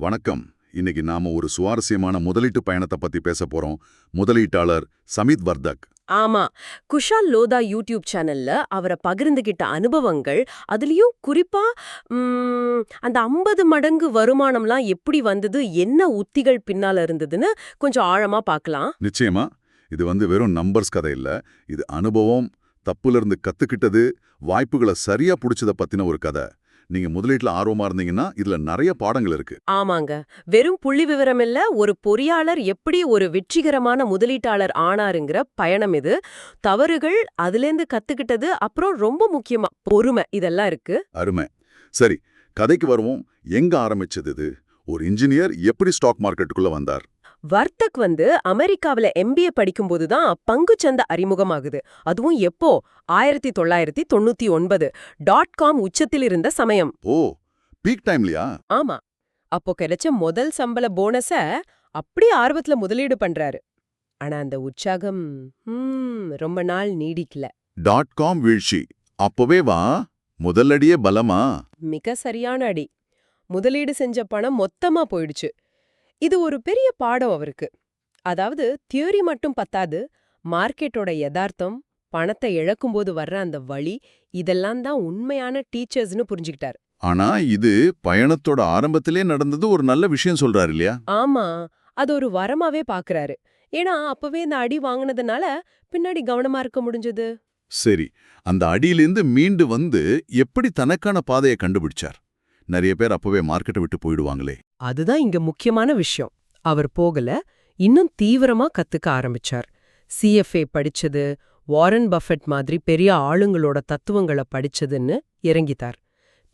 வணக்கம். இன்னைக்கு நாம ஒரு சுவாரஸ்யமான முதலீட்டு பயணத்தை பத்தி பேச போறோம். முதலீட்டாளர் சமித் வர்தக். ஆமா. குஷால் லோதா யூடியூப் சேனல்ல அவரை பகிர்ந்துகிட்ட அனுபவங்கள், அதுலயும் குறிப்பா அந்த 50 மடங்கு வருமானம்லாம் எப்படி வந்தது, என்ன உத்திகள் பின்னால இருந்ததுன்னு கொஞ்சம் ஆழமா பார்க்கலாம். நிச்சயமா, இது வெறும் நம்பர்ஸ் கதை இல்ல. இது அனுபவம், தப்புல இருந்து கத்துக்கிட்டது, வாய்ப்புகளை சரியா புடிச்சத பத்தின ஒரு கதை. நீங்க முதலீட்டுல ஆர்வமா இருந்தீங்கன்னா இதுல நிறைய பாடங்கள் இருக்கு. ஆமாங்க. வெறும் புள்ளி விவரம் இல்ல, ஒரு பொறியாளர் எப்படி ஒரு வெற்றிகரமான முதலீட்டாளர் ஆனாருங்கிற பயணம் இது. தவறுகள், அதுலேருந்து கத்துக்கிட்டது, அப்புறம் ரொம்ப முக்கியமா பொறுமை, இதெல்லாம் இருக்கு. அருமை. சரி, கதைக்கு வருவோம். எங்க ஆரம்பிச்சது இது? ஒரு இன்ஜினியர் எப்படி ஸ்டாக் மார்க்கெட்டுக்குள்ள வந்தார்? வர்த்தக் அமெரிக்காவில MBA படிக்கும்போது தான் பங்குச்சந்தை அறிமுகமாகுது. அதுவும் எப்போ? 1999. .com உச்சத்தில் இருந்த சமயம். ஓ, பீக் டைம்லயா? ஆமா. அப்போ கிடைச்ச முதல் சம்பள போனஸ அப்படியே ஆர்வத்துல முதலீடு பண்றாரு. ஆனா அந்த உற்சாகம் ரொம்ப நாள் நீடிக்கல. .com வீழ்ச்சி அப்பவே வா? முதல்லடியே பலமா? மிக சரியான அடி. முதலீடு செஞ்ச பணம் மொத்தமா போயிடுச்சு. இது ஒரு பெரிய பாடம் அவருக்கு. அதாவது தியரி மட்டும் பத்தாது, மார்க்கெட்டோட யதார்த்தம், பணத்தை இழக்கும்போது வர்ற அந்த வலி, இதெல்லாம் தான் உண்மையான டீச்சர்ஸ்னு புரிஞ்சுக்கிட்டாரு. ஆனா இது பயணத்தோட ஆரம்பத்திலே நடந்தது ஒரு நல்ல விஷயம் சொல்றாரு இல்லையா? ஆமா, அது ஒரு வரமாவே பாக்குறாரு. ஏன்னா அப்பவே இந்த அடி வாங்கினதுனால பின்னாடி கவனமா இருக்க முடிஞ்சது. சரி, அந்த அடியிலிருந்து மீண்டு வந்து எப்படி தனக்கான பாதையை கண்டுபிடிச்சார்? நிறைய பேர் அப்பவே மார்க்கெட்டை விட்டு போயிடுவாங்களே. அதுதான் இங்க முக்கியமான விஷயம். அவர் போகல, இன்னும் தீவிரமா கத்துக்க ஆரம்பிச்சார். CFA படிச்சது, வாரன் பஃபெட் மாதிரி பெரிய ஆளுங்களோட தத்துவங்களை படிச்சதுன்னு இறங்கிட்டார்.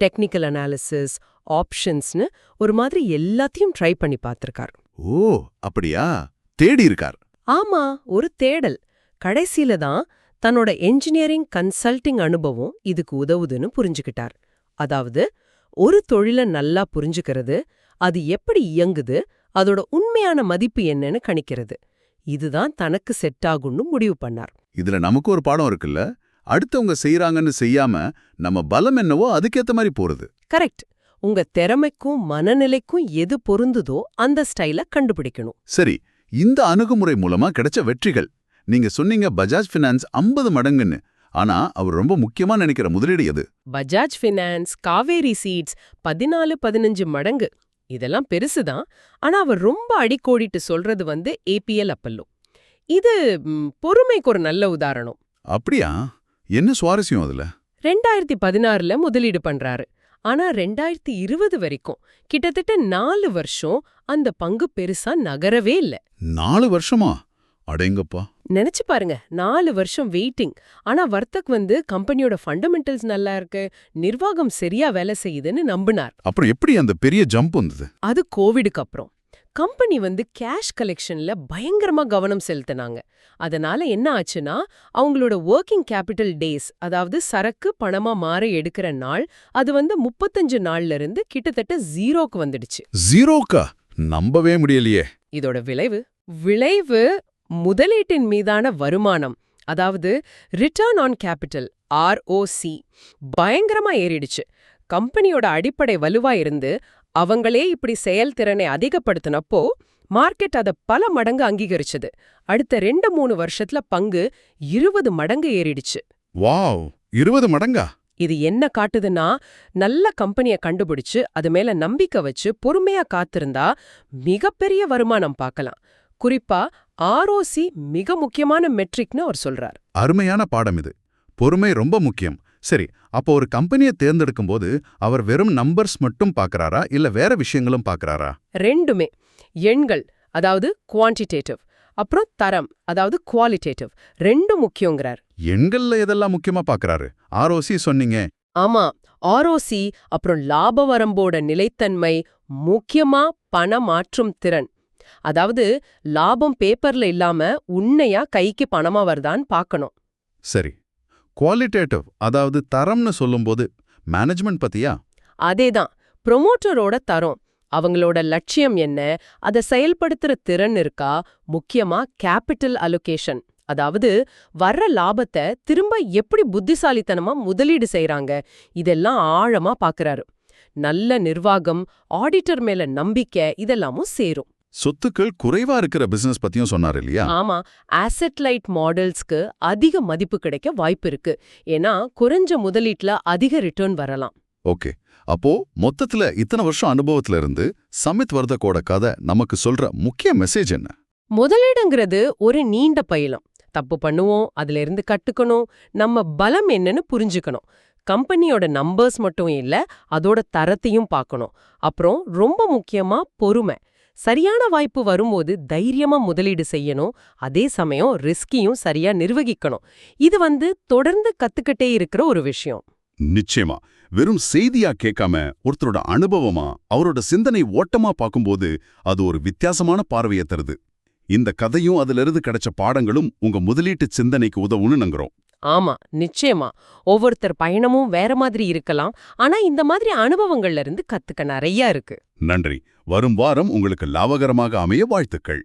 டெக்னிக்கல் அனாலிசிஸ், ஆப்ஷன்ஸ்னு ஒரு மாதிரி எல்லாத்தையும் ட்ரை பண்ணி பார்த்திருக்கார். ஓ, அப்படியா? தேடி இருக்கார். ஆமா, ஒரு தேடல். கடைசியில தான் தன்னோட என்ஜினியரிங் கன்சல்டிங் அனுபவம் இதுக்கு உதவுதுன்னு புரிஞ்சுக்கிட்டார். அதாவது, ஒரு தொழிலை நல்லா புரிஞ்சுக்கிறது, அது எப்படி இயங்குது, அதோட உண்மையான மதிப்பு என்னன்னு கணிக்கிறது. இதுதான் தனக்கு செட் ஆகும்னு முடிவு பண்ணார். இதுல நமக்கு ஒரு பாடம் இருக்குல்ல. அடுத்தவங்க செய்யறாங்கன்னு செய்யாம நம்ம பலம் என்னவோ அதுக்கேத்த மாதிரி போறது. கரெக்ட். உங்க திறமைக்கும் மனநிலைக்கும் எது பொருந்துதோ அந்த ஸ்டைல கண்டுபிடிக்கணும். சரி, இந்த அணுகுமுறை மூலமா கிடைச்ச வெற்றிகள். நீங்க சொன்னீங்க பஜாஜ் ஃபினான்ஸ் 50 மடங்குன்னு. ஆனா அவர் ரொம்ப முக்கியமா நினைக்கிற முதலீடு எது? பஜாஜ் ஃபினான்ஸ், காவேரி சீட்ஸ் 14-15 மடங்கு. இதெல்லாம் பெருசுதான். ஆனா அவர் ரொம்ப அடிக்கோடிட்டு சொல்றது APL அப்பல்லோ. இது பொறுமைக்கு ஒரு நல்ல உதாரணம். அப்படியா? என்ன சுவாரஸ்யம் அதுல? 2016ல முதலீடு பண்றாரு. ஆனா 2020 வரைக்கும் கிட்டத்தட்ட 4 வருஷம் அந்த பங்கு பெருசா நகரவே இல்ல. 4 வருஷமா? அடேங்கப்பா. நினைச்சு பாருங்க, 4 வருஷம் வெயிட்டிங். ஆனா வர்த்தக் கம்பெனியோட ஃபண்டமெண்டல்ஸ் நல்லா இருக்கு, நிர்வாகம் சரியா வேலை செய்யுதுன்னு நம்பினார். அப்புறம் எப்படி அந்த பெரிய ஜம்ப் வந்தது? அது கோவிடுக்கு அப்புறம். கம்பெனி கேஷ் கலெக்ஷன்ல பயங்கரமா கவனம் செலுத்தினாங்க. அதனால என்ன ஆச்சுன்னா, அவங்களோட ஒர்க்கிங் கேபிட்டல் டேஸ், அதாவது சரக்கு பணமா மாற எடுக்கிற நாள், அது 35 நாள்ல இருந்து கிட்டத்தட்ட 0க்கு வந்துடுச்சு. 0க்கா? நம்பவே முடியலையே. இதோட விளைவு முதலீட்டின் மீதான வருமானம், அதாவது ரிட்டர்ன் ஆன் கேபிட்டல் ROC பயங்கரமா ஏறிடுச்சு. கம்பெனியோட அடிப்படை வலுவா இருந்து அவங்களே இப்படி செயல்திறனை அதிகப்படுத்தினப்போ மார்க்கெட் அதை பல மடங்கு அங்கீகரிச்சது. அடுத்த 2-3 வருஷத்துல பங்கு 20 மடங்கு ஏறிடுச்சு. வாவ், 20 மடங்கா? இது என்ன காட்டுதுன்னா, நல்ல கம்பெனியை கண்டுபிடிச்சு அது மேல நம்பிக்கை வச்சு பொறுமையா காத்திருந்தா மிகப்பெரிய வருமானம் பார்க்கலாம். குறிப்பா ROC மிக முக்கியமான மெட்ரிக்னு அவர் சொல்றார். அருமையான பாடம் இது. பொறுமை ரொம்ப முக்கியம். சரி, அப்போ ஒரு கம்பெனியை தேர்ந்தெடுக்கும் போது அவர் வெறும் நம்பர்ஸ் மட்டும் பார்க்கறாரா இல்ல வேற விஷயங்களும் பார்க்கறாரா? ரெண்டுமே. எண்கள், அதாவது குவான்டிடேட்டிவ், அப்புறம் தரம், அதாவது குவாலிட்டேட்டிவ், ரெண்டும் முக்கியங்கிறார். எண்கள்ல எதெல்லாம் முக்கியமா பார்க்கறாரு? ROC சொன்னீங்க. ஆமா, ROC, அப்புறம் லாப வரம்போட நிலைத்தன்மை, முக்கியமா பண மாற்றும் திறன். அதாவது லாபம் பேப்பர்ல இல்லாம உண்மையா கைக்கு பணமா வருதான்னு பார்க்கணும். சரி, குவாலிட்டேட்டிவ், அதாவது தரம்னு சொல்லும்போது மேனேஜ்மெண்ட் பத்தியா? அதேதான். ப்ரொமோட்டரோட தரம், அவங்களோட லட்சியம் என்ன, அதை செயல்படுத்துற திறன் இருக்கா, முக்கியமா கேபிட்டல் அலோகேஷன், அதாவது வர்ற லாபத்தை திரும்ப எப்படி புத்திசாலித்தனமா முதலீடு செய்யறாங்க, இதெல்லாம் ஆழமா பாக்குறாரு. நல்ல நிர்வாகம், ஆடிட்டர் மேல நம்பிக்கை இதெல்லாமும் சேரும். சொத்துக்கள் குறைவா இருக்கிற பிசினஸ் பத்தியும் சொன்னார் இல்லையா? ஆமா, ஆசெட் லைட் மாடல்ஸ்க்கு அதிக மதிப்பு கிடைக்க வாய்ப்பு இருக்கு. ஏன்னா குறைஞ்ச முதலீட்ல அதிக ரிட்டர்ன் வரலாம். ஓகே. அப்போ மொத்தத்துல இத்தனை வருஷம் அனுபவத்துல இருந்து சமித் வர்தக்கோட கதை நமக்கு சொல்ற முக்கிய மெசேஜ் என்ன? முதலீடுங்கிறது ஒரு நீண்ட பயணம். தப்பு பண்ணுவோம், அதுல இருந்து கத்துக்கணும், நம்ம பலம் என்னன்னு புரிஞ்சுக்கணும். கம்பெனியோட நம்பர்ஸ் மட்டும் இல்ல, அதோட தரத்தையும் பார்க்கணும். அப்புறம் ரொம்ப முக்கியமா பொறுமை. சரியான வாய்ப்பு வரும்போது தைரியமா முதலீடு செய்யணும். அதே சமயம் ரிஸ்கையும் சரியா நிர்வகிக்கணும். இது தொடர்ந்து கத்துக்கிட்டே இருக்கிற ஒரு விஷயம். நிச்சயமா. வெறும் செய்தியா கேட்காம ஒருத்தரோட அனுபவமா, அவரோட சிந்தனை ஓட்டமா பார்க்கும்போது அது ஒரு வித்தியாசமான பார்வையை தருது. இந்த கதையும் அதிலிருந்து கிடைச்ச பாடங்களும் உங்க முதலீட்டு சிந்தனைக்கு உதவுன்னு நம்புறோம். ஆமா, நிச்சயமா. ஒவ்வொருத்தர் பயணமும் வேற மாதிரி இருக்கலாம். ஆனா இந்த மாதிரி அனுபவங்கள்ல இருந்து கத்துக்க நிறைய இருக்கு. நன்றி. வரும் வாரம் உங்களுக்கு லாபகரமாக அமைய வாழ்த்துக்கள்.